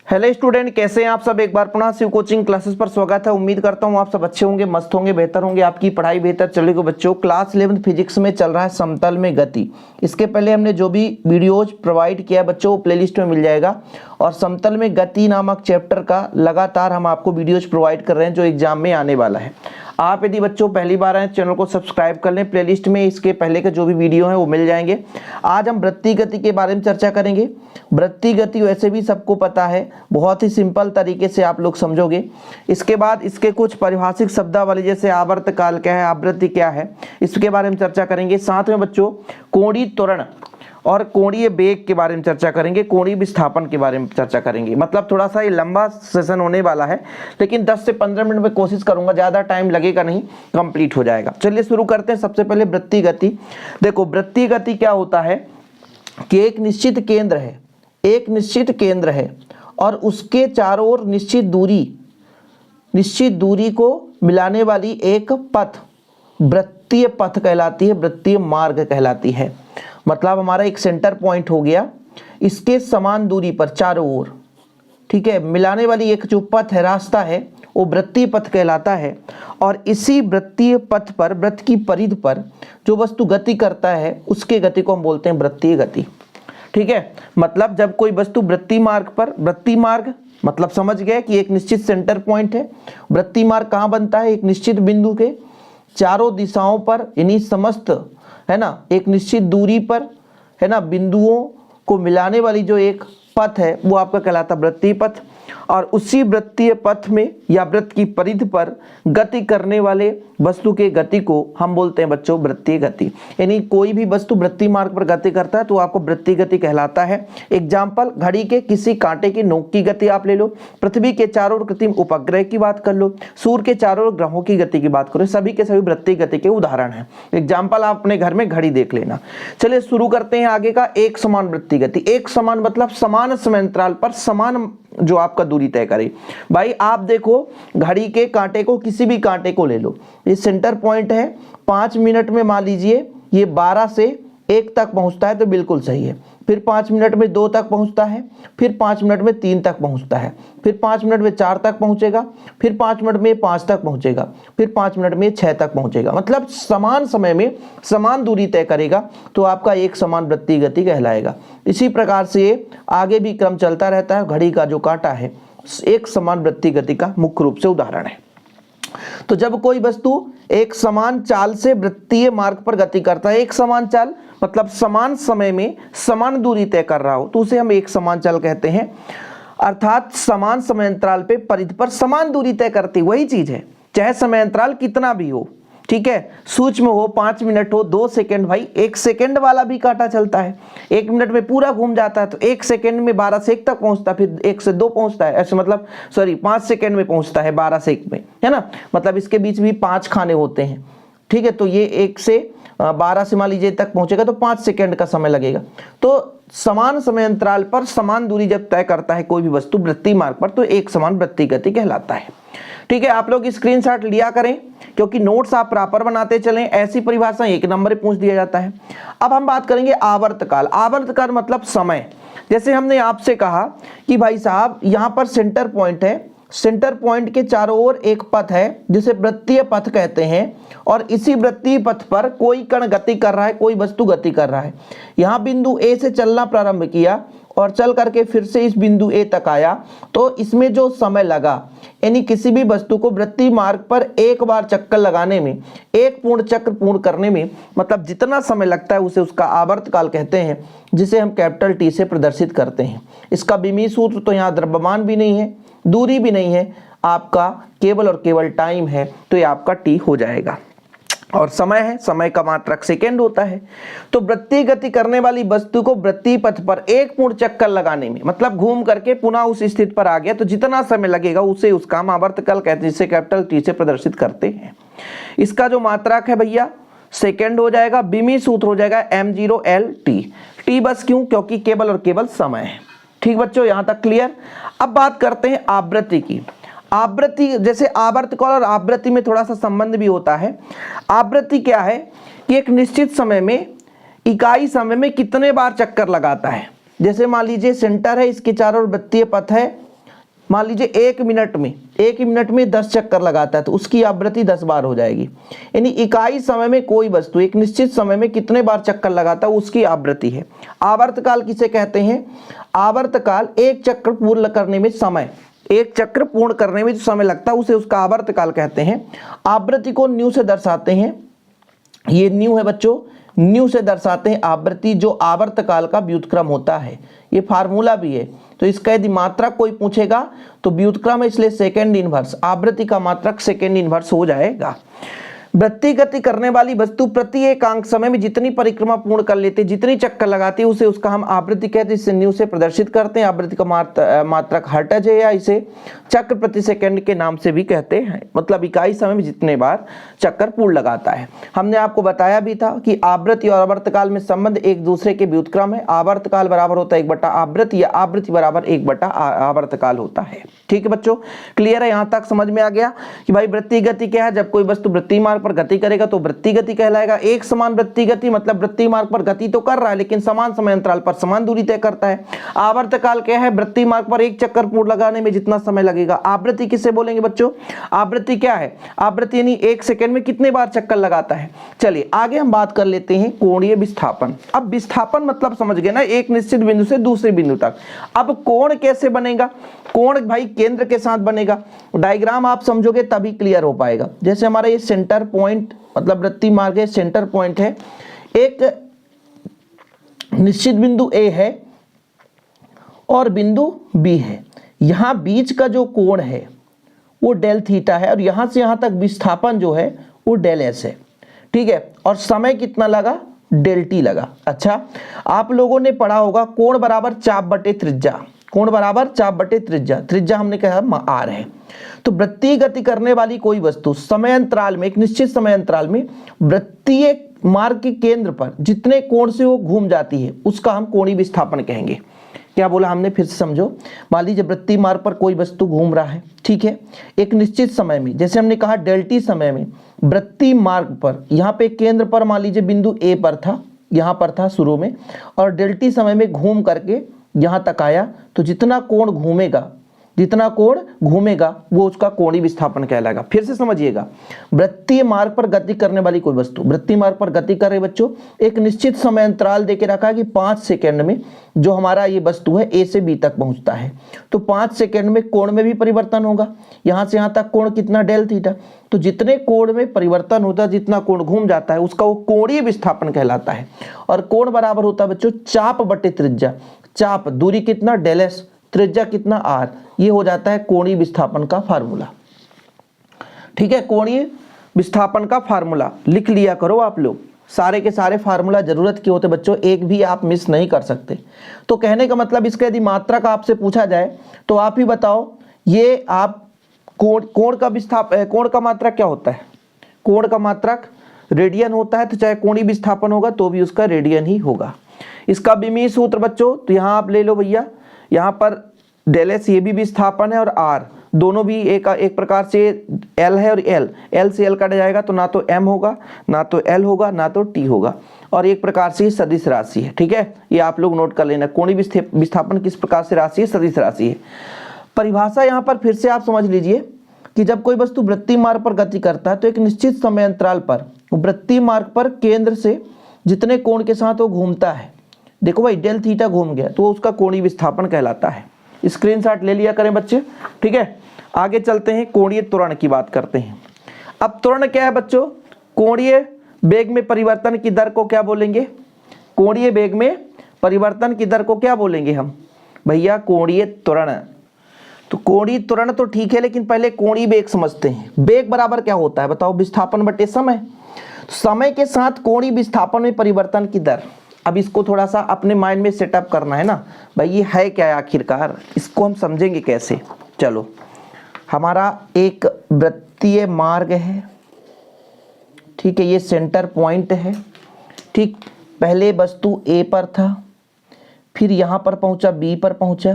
Hello student, कैसे हैं आप सब। एक बार पुनः शिव कोचिंग क्लासेस पर स्वागत है। उम्मीद करता हूं आप सब अच्छे होंगे, मस्त होंगे, बेहतर होंगे, आपकी पढ़ाई बेहतर चलेगी। बच्चों, क्लास 11 फिजिक्स में चल रहा है समतल में गति। इसके पहले हमने जो भी वीडियोज प्रोवाइड किया है बच्चों, वो प्लेलिस्ट में मिल जाएगा। और समतल में गति नामक चैप्टर का लगातार हम आपको वीडियोज प्रोवाइड कर रहे हैं जो एग्जाम में आने वाला है। आप यदि बच्चों पहली बार आए चैनल को सब्सक्राइब कर लें, प्लेलिस्ट में इसके पहले के जो भी वीडियो हैं वो मिल जाएंगे। आज हम वृत्तीय गति के बारे में चर्चा करेंगे। वृत्तीय गति वैसे भी सबको पता है, बहुत ही सिंपल तरीके से आप लोग समझोगे। इसके बाद इसके कुछ परिभाषिक शब्दावली जैसे आवर्तकाल क्या है, आवृत्ति क्या है, इसके बारे में चर्चा करेंगे। साथ में बच्चों कोणीय त्वरण और कोणीय वेग के बारे में चर्चा करेंगे, कोणीय विस्थापन के बारे में चर्चा करेंगे। मतलब थोड़ा सा ये लंबा सेशन होने वाला है, लेकिन 10 से 15 मिनट में कोशिश करूंगा, ज़्यादा टाइम लगेगा नहीं, कंप्लीट हो जाएगा। चलिए शुरू करते हैं। सबसे पहले वृत्तीय गति। देखो, वृत्तीय गति क्या होता है कि एक निश्चित केंद्र है और उसके चारों ओर निश्चित दूरी को मिलाने वाली एक पथ वृत्तीय पथ कहलाती है, वृत्तीय मार्ग कहलाती है। मतलब हमारा एक सेंटर पॉइंट हो गया, इसके समान दूरी पर चारों ओर, ठीक है, मिलाने वाली एक जो पथ है, रास्ता है, वो वृत्तीय पथ कहलाता है। और इसी वृत्तीय पथ पर, वृत्त की परिधि पर जो वस्तु गति करता है, उसके गति को हम बोलते हैं वृत्तीय गति। ठीक है, मतलब जब कोई वस्तु वृत्तीय मार्ग पर, वृत्तीय मार्ग मतलब समझ गए कि एक निश्चित सेंटर पॉइंट है। वृत्तीय मार्ग कहाँ बनता है? एक निश्चित बिंदु के चारों दिशाओं पर, यानी समस्त, है ना, एक निश्चित दूरी पर, है ना, बिंदुओं को मिलाने वाली जो एक पथ है वो आपका कहलाता वृत्तीय पथ। और उसी वृत्तीय पथ में या वृत्त की परिधि पर गति करने वाले वस्तु के गति को हम बोलते हैं बच्चों वृत्तीय गति। यानी कोई भी वस्तु वृत्तीय मार्ग पर गति करता है तो आपको वृत्तीय गति कहलाता है। एग्जाम्पल, घड़ी के किसी कांटे की नोक की गति आप ले लो, पृथ्वी के चारों ओर कृत्रिम उपग्रह की बात कर लो, सूर्य के चारों ओर ग्रहों की गति की बात करो, सभी के सभी वृत्तीय गति के उदाहरण है। एग्जाम्पल आप अपने घर में घड़ी देख लेना। चलिए शुरू करते हैं आगे का। एक समान वृत्तीय गति। एक समान मतलब समान समयांतराल पर समान जो आपका दूरी तय करे। भाई आप देखो, घड़ी के कांटे को, किसी भी कांटे को ले लो, ये सेंटर पॉइंट है, 5 मिनट में मान लीजिए ये 12 से 1 तक पहुंचता है तो बिल्कुल सही है। फिर 5 मिनट में 2 तक पहुंचता है, फिर 5 मिनट में 3 तक पहुंचता है, फिर 5 मिनट में 4 तक पहुंचेगा, फिर 5 मिनट में 5 तक पहुंचेगा, फिर 5 मिनट में 6 तक पहुंचेगा। मतलब समान समय में समान दूरी तय करेगा तो आपका एक समान वृत्तीय गति कहलाएगा। इसी प्रकार से ये आगे भी क्रम चलता रहता है। घड़ी का जो कांटा है एक समान वृत्तीय गति का मुख्य रूप से उदाहरण है। तो जब कोई वस्तु एक समान चाल से वृत्तीय मार्ग पर गति करता है, एक समान चाल मतलब समान समय में समान दूरी तय कर रहा हो, तो उसे हम एक समान चाल कहते हैं। अर्थात समान समयांतराल पे परिधि पर समान दूरी तय करती वही चीज है, चाहे समयांतराल कितना भी हो। ठीक है, सूक्ष्म हो, 5 मिनट हो, 2 सेकंड, भाई 1 सेकंड वाला भी कांटा चलता है, 1 मिनट में पूरा घूम जाता है, तो 1 सेकंड में 12 से 1 तक पहुंचता है, फिर 1 से 2 पहुंचता है, ऐसे मतलब 5 सेकंड में पहुंचता है 12 से 1 में, है ना। मतलब इसके बीच भी 5 खाने होते हैं। ठीक है, तो ये 1 से 12 से मान लीजिए तक पहुंचेगा तो 5 सेकंड का समय लगेगा। तो समान समय अंतराल पर समान दूरी जब तय करता है कोई भी वस्तु वृत्तीय मार्ग पर, तो एक समान वृत्तीय गति कहलाता है। ठीक है, आप लोग स्क्रीनशॉट लिया करें क्योंकि नोट्स आप प्रॉपर बनाते चलें। ऐसी परिभाषा 1 नंबर पे पूछ दिया जाता है। अब हम बात करेंगे आवर्तकाल। आवर्तकाल मतलब समय। जैसे हमने आपसे कहा कि भाई साहब यहाँ पर सेंटर पॉइंट है, सेंटर पॉइंट के चारों ओर एक पथ है जिसे वृत्तीय पथ कहते हैं, और इसी वृत्तीय पथ पर कोई कण गति कर रहा है, कोई वस्तु गति कर रहा है। यहाँ बिंदु ए से चलना प्रारंभ किया और चल करके फिर से इस बिंदु ए तक आया, तो इसमें जो समय लगा, यानी किसी भी वस्तु को वृत्तीय मार्ग पर एक बार चक्कर लगाने में, एक पूर्ण चक्र पूर्ण करने में, मतलब जितना समय लगता है उसे उसका आवर्तकाल कहते हैं, जिसे हम कैपिटल टी से प्रदर्शित करते हैं। इसका विमीय सूत्र तो यहाँ द्रव्यमान भी नहीं है, दूरी भी नहीं है, आपका केवल और केवल टाइम है, तो ये आपका टी हो जाएगा। और समय है, समय का मात्रक सेकेंड होता है। तो वृत्तीय गति करने वाली वस्तु को वृत्तीय पथ पर एक पूर्ण चक्कर लगाने में, मतलब घूम करके पुनः उस स्थिति पर आ गया, तो जितना समय लगेगा उसे उसका हम आवर्तकाल कहते हैं, जिसे कैपिटल टी से प्रदर्शित करते हैं। इसका जो मात्रक है भैया सेकेंड हो जाएगा, विमीय सूत्र हो जाएगा m0L_t। टी बस क्यों? क्योंकि केवल और केवल समय है। ठीक बच्चों, यहां तक क्लियर। अब बात करते हैं आवृत्ति की। आवृत्ति, जैसे आवर्तकाल और आवृत्ति में थोड़ा सा संबंध भी होता है। आवृत्ति क्या है कि एक निश्चित समय में, इकाई समय में कितने बार चक्कर लगाता है। जैसे मान लीजिए सेंटर है, इसके चारों ओर वृत्तीय पथ है, मान लीजिए 1 मिनट में 10 चक्कर लगाता है तो उसकी आवृत्ति 10 बार हो जाएगी। यानी इकाई समय में कोई वस्तु एक निश्चित समय में कितने बार चक्कर लगाता है उसकी आवृत्ति है। आवर्तकाल किसे कहते हैं? आवर्तकाल एक चक्र पूर्ण करने में समय, एक चक्र पूर्ण करने में जो समय लगता है उसे उसका आवर्तकाल कहते हैं। आवृत्ति को न्यू से दर्शाते हैं, ये न्यू है बच्चों, न्यू से दर्शाते हैं आवृत्ति जो आवर्तकाल का व्युत्क्रम होता है। ये फार्मूला भी है, तो इसका यदि मात्रक कोई पूछेगा तो व्युत्क्रम है इसलिए सेकेंड इनवर्स, आवृत्ति का मात्रक सेकेंड इनवर्स हो जाएगा। वृत्ति गति करने वाली वस्तु प्रति एकांक समय में जितनी परिक्रमा पूर्ण कर लेते, जितनी चक्कर लगाती है उसे उसका हम आवृत्ति कहते हैं। इसे न्यू से प्रदर्शित करते हैं। आवृत्ति का मात्रक हर्ट्ज है या इसे चक्र प्रति सेकंड के नाम से भी कहते हैं, मतलब इकाई समय में जितने बार चक्कर पूर्ण लगाता है। हमने आपको बताया भी था कि आवृत्ति और आवर्तकाल में संबंध एक दूसरे के व्युत्क्रम है। आवर्तकाल बराबर होता है 1 आवृत्ति या आवृत्ति बराबर 1 आवर्तकाल होता है। ठीक है बच्चों, क्लियर है? यहां तक समझ में आ गया कि भाई वृत्ति गति क्या है? जब कोई वस्तु वृत्ति मार्ग पर गति करेगा तो वृत्ति गति कहलाएगा। एक समान वृत्ति गति मतलब वृत्ति मार्ग पर गति तो कर रहा है लेकिन समान समय अंतराल पर समान दूरी तय करता है। आवर्तकाल क्या है? वृत्ति मार्ग पर एक चक्कर पूर्ण लगाने में जितना समय लगेगा। आवृत्ति किसे बोलेंगे बच्चों? आवृत्ति क्या है? आवृत्ति यानी 1 सेकंड में कितने बार चक्कर लगाता है। चलिए आगे हम बात कर लेते हैं कोणीय विस्थापन। अब विस्थापन मतलब समझ गए ना, एक निश्चित बिंदु से दूसरे बिंदु तक। अब कोण कैसे बनेगा? कोण भाई केंद्र के साथ बनेगा। डायग्राम आप समझोगे तभी क्लियर हो पाएगा। जैसे हमारा ये सेंटर पॉइंट मतलब वृत्ति मार्ग है, सेंटर पॉइंट है, एक निश्चित बिंदु A है और बिंदु B है। यहां बीच का जो कोण है वो डेल थीटा है और यहां से यहां तक विस्थापन जो है वो डेल S है। ठीक है, और समय कितना लगा? डेल T लगा। अच्छा, आप लोगों ने पढ़ा होगा कोण बराबर चाप बटे त्रिज्या। कोण बराबर चाप बटे त्रिज्या, त्रिज्या हमने कहा r है। तो वृत्तीय गति करने वाली कोई वस्तु समय अंतराल में, एक निश्चित समय अंतराल में वृत्तीय मार्ग के केंद्र पर जितने कोण से वो घूम जाती है उसका हम कोणीय विस्थापन कहेंगे। क्या बोला हमने? फिर से समझो। मान लीजिए वृत्तीय मार्ग पर कोई वस्तु घूम रहा है, ठीक है, एक निश्चित समय में, जैसे हमने कहा डेल T समय में वृत्तीय मार्ग पर, यहाँ पे केंद्र पर मान लीजिए बिंदु A पर था, यहाँ पर था शुरू में, और डेल T समय में घूम करके यहाँ तक आया, तो जितना कोण घूमेगा वो उसका कोणीय विस्थापन कहलाएगा। फिर से समझिएगा, वृत्तीय मार्ग पर गति करने वाली कोई वस्तु वृत्तीय मार्ग पर गति कर रही बच्चों, एक निश्चित समय अंतराल देके रखा है कि 5 सेकंड में जो हमारा ये वस्तु है A से B तक पहुंचता है, तो 5 सेकंड में कोण में भी परिवर्तन होगा। यहां से यहां तक कोण कितना? Del theta. तो जितने कोण में परिवर्तन होता है, जितना कोण घूम जाता है उसका वो कोणीय विस्थापन कहलाता है। और कोण बराबर होता है बच्चों चाप बटे त्रिज्या। चाप दूरी कितना? डेल S, त्रिज्या कितना? r। ये हो जाता है कोणीय विस्थापन का फार्मूला। ठीक है, कोणीय विस्थापन का फार्मूला लिख लिया करो आप लोग। सारे के सारे फार्मूला जरूरत के होते बच्चों, एक भी आप मिस नहीं कर सकते। तो कहने का मतलब इसका यदि मात्रक आपसे पूछा जाए तो आप ही बताओ, ये आप कोण का मात्रक क्या होता है? कोण का मात्रक रेडियन होता है, तो चाहे कोणीय विस्थापन होगा तो भी उसका रेडियन ही होगा। इसका विमीय सूत्र बच्चों तो यहाँ आप ले लो भैया, यहाँ पर डेल S ये भी विस्थापन है और r दोनों भी एक प्रकार से L है और L से L काटा जाएगा तो ना तो M होगा, ना तो L होगा, ना तो T होगा, और एक प्रकार से सदिश राशि है। ठीक है, ये आप लोग नोट कर लेना। कोणीय विस्थापन किस प्रकार से राशि है? सदिश राशि है। परिभाषा यहाँ पर फिर से आप समझ लीजिए कि जब कोई वस्तु वृत्तीय मार्ग पर गति करता है तो एक निश्चित समय अंतराल पर वृत्तीय मार्ग पर केंद्र से जितने कोण के साथ वो घूमता है, देखो भाई डेल थीटा घूम गया तो उसका कोणीय विस्थापन कहलाता है। स्क्रीनशॉट ले लिया करें बच्चे। ठीक है, आगे चलते हैं, कोणीय त्वरण की बात करते हैं। अब त्वरण क्या है बच्चों? कोणीय वेग में परिवर्तन की दर को क्या बोलेंगे? कोणीय वेग में परिवर्तन की दर को क्या बोलेंगे हम भैया? कोणीय त्वरण। तो कोणीय त्वरण तो ठीक है, लेकिन पहले कोणीय वेग समझते हैं। वेग बराबर क्या होता है बताओ? विस्थापन बटे समय। समय के साथ कोणीय विस्थापन में परिवर्तन की दर। अब इसको थोड़ा सा अपने माइंड में सेटअप करना है ना भाई, ये है क्या आखिरकार, इसको हम समझेंगे कैसे। चलो, हमारा एक वृत्तीय मार्ग है, ठीक है, ये सेंटर पॉइंट है। ठीक, पहले वस्तु A पर था, फिर यहाँ पर पहुँचा, B पर पहुँचा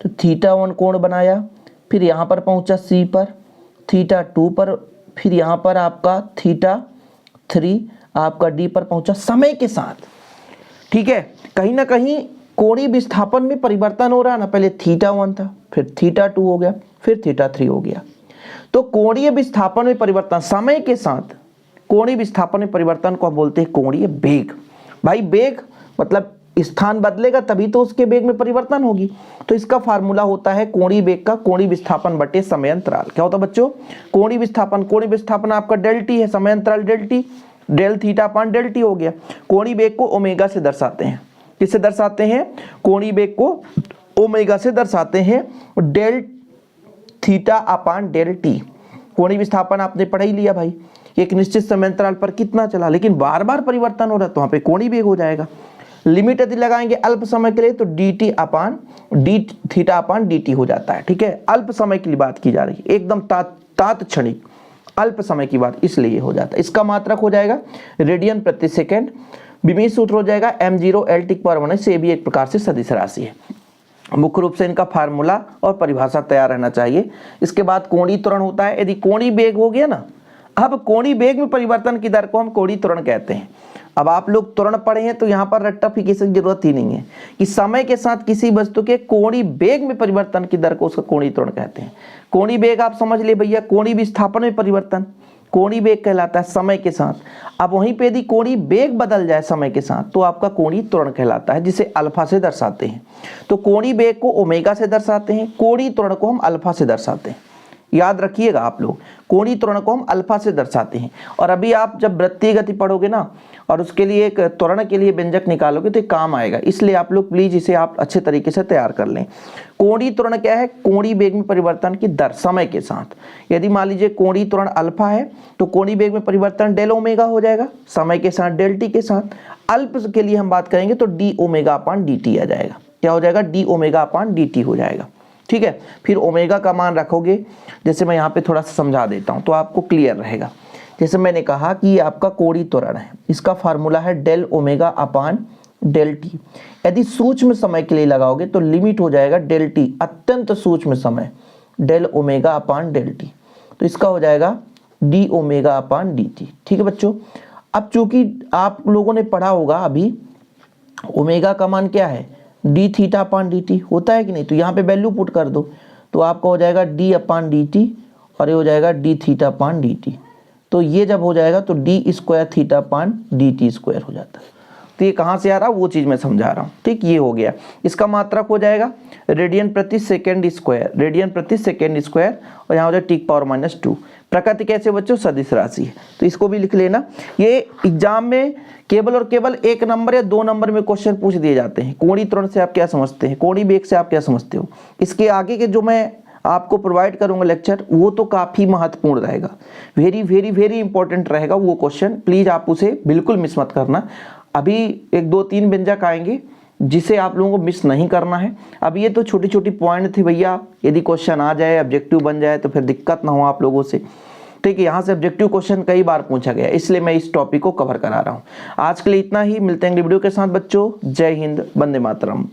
तो θ1 कोण बनाया, फिर यहाँ पर पहुँचा C पर, θ2 पर, फिर यहाँ पर आपका θ3 आपका D पर पहुँचा समय के साथ। ठीक है, कहीं ना कहीं कोणीय विस्थापन में परिवर्तन हो रहा है ना, पहले θ1 था, फिर θ2 हो गया, फिर θ3 हो गया। तो कोणीय विस्थापन में परिवर्तन समय के साथ, कोणीय विस्थापन में परिवर्तन को हम बोलते हैं कोणीय वेग। भाई वेग मतलब स्थान बदलेगा तभी तो उसके वेग में परिवर्तन होगी। तो इसका फार्मूला होता है कोणीय वेग का कोणीय विस्थापन बटे समय अंतराल। क्या होता है बच्चों? कोणीय विस्थापन आपका डेल टी है, समय अंतराल del T, del theta upon del T हो गया। कोणीय वेग को ओमेगा से दर्शाते हैं। किससे दर्शाते हैं? कोणीय वेग को ओमेगा से दर्शाते हैं, del theta upon del T. कोणीय विस्थापन आपने पढ़ ही लिया भाई, एक निश्चित समय अंतराल पर कितना चला, लेकिन बार बार परिवर्तन हो रहा है तो वहां पे कोणीय वेग हो जाएगा। लिमिट यदि लगाएंगे अल्प समय के लिए तो d t upon d theta upon D t हो जाता है। ठीक है, अल्प समय के लिए बात की जा रही है, एकदम तात्क्षणिक अल्प समय की बात, इसलिए हो जाता है। इसका मात्रक हो जाएगा रेडियन प्रति सेकेंड। विमीय सूत्र हो जाएगा m0 L t की पावर 1 से भी एक प्रकार से सदिश राशि है। मुख्य रूप से इनका फार्मूला और परिभाषा तैयार रहना चाहिए। इसके बाद कोणीय त्वरण होता है। यदि कोणीय वेग हो गया ना, अब कोणीय वेग में परिवर्तन की दर को हम कोणीय त्वरण कहते हैं। अब आप लोग त्वरण पढ़े हैं तो यहाँ पर रेक्टिफिकेशन की जरूरत ही नहीं है कि समय के साथ किसी वस्तु के कोणीय वेग में परिवर्तन की दर को उसका कोणीय त्वरण कहते हैं। कोणीय वेग आप समझ ले भैया, कोणीय विस्थापन में परिवर्तन कोणीय वेग कहलाता है समय के साथ। अब वहीं पे यदि कोणीय वेग बदल जाए समय के साथ तो आपका कोणीय त्वरण कहलाता है, जिसे अल्फा से दर्शाते हैं। तो कोणीय वेग को ओमेगा से दर्शाते हैं, कोणीय त्वरण को हम अल्फा से दर्शाते हैं। याद रखिएगा आप लोग, कोणीय त्वरण को हम अल्फा से दर्शाते हैं। और अभी आप जब वृत्तीय गति पढ़ोगे ना और उसके लिए एक त्वरण के लिए व्यंजक निकालोगे तो काम आएगा, इसलिए आप लोग प्लीज इसे आप अच्छे तरीके से तैयार कर लें। कोणीय त्वरण क्या है? कोणीय वेग में परिवर्तन की दर समय के साथ। यदि मान लीजिए कोणीय त्वरण अल्फा है तो कोणीय वेग में परिवर्तन डेल ओमेगा हो जाएगा, समय के साथ डेल टी के साथ। अल्प के लिए हम बात करेंगे तो D omega upon D T आ जाएगा। क्या हो जाएगा? D omega upon D t हो जाएगा। ठीक है, फिर ओमेगा का मान रखोगे, जैसे मैं यहाँ पे थोड़ा सा समझा देता हूँ तो आपको क्लियर रहेगा। जैसे मैंने कहा कि ये आपका कोणीय त्वरण है, इसका फार्मूला है del omega upon del T. यदि सूक्ष्म समय के लिए लगाओगे तो लिमिट हो जाएगा डेल टी, अत्यंत सूक्ष्म समय, del omega upon del T. तो इसका हो जाएगा D omega upon D T. ठीक है बच्चों, अब चूंकि आप लोगों ने पढ़ा होगा अभी ओमेगा का मान क्या है? D theta upon D T होता है कि नहीं? तो यहाँ पे वैल्यू पुट कर दो तो आपका हो जाएगा डी अपान डी टी और ये हो जाएगा D theta upon D T. तो ये जब हो जाएगा तो D square theta upon D T square हो जाता है। तो ये कहाँ से आ रहा है वो चीज़ मैं समझा रहा हूँ। ठीक, ये हो गया। इसका मात्रक हो जाएगा रेडियन प्रति सेकेंड स्क्वायर, रेडियन प्रति सेकेंड स्क्वायर, और यहाँ हो जाएगा टी की पावर -2। प्रकृति कैसे बच्चों? सदिश राशि है, तो इसको भी लिख लेना। ये एग्जाम में केवल और केवल 1 नंबर या 2 नंबर में क्वेश्चन पूछ दिए जाते हैं। कोणीय त्वरण से आप क्या समझते हैं, कोणीय वेग से आप क्या समझते हो। इसके आगे के जो मैं आपको प्रोवाइड करूंगा लेक्चर वो तो काफ़ी महत्वपूर्ण रहेगा, वेरी वेरी वेरी इंपॉर्टेंट रहेगा वो क्वेश्चन। प्लीज़ आप उसे बिल्कुल मिस मत करना। अभी 1 2 3 व्यंजक आएंगे जिसे आप लोगों को मिस नहीं करना है। अब ये तो छोटी छोटी पॉइंट थी भैया, यदि क्वेश्चन आ जाए ऑब्जेक्टिव बन जाए तो फिर दिक्कत ना हो आप लोगों से। ठीक है, यहाँ से ऑब्जेक्टिव क्वेश्चन कई बार पूछा गया, इसलिए मैं इस टॉपिक को कवर करा रहा हूँ। आज के लिए इतना ही, मिलते हैं अगली वीडियो के साथ बच्चों। जय हिंद, वंदे मातरम।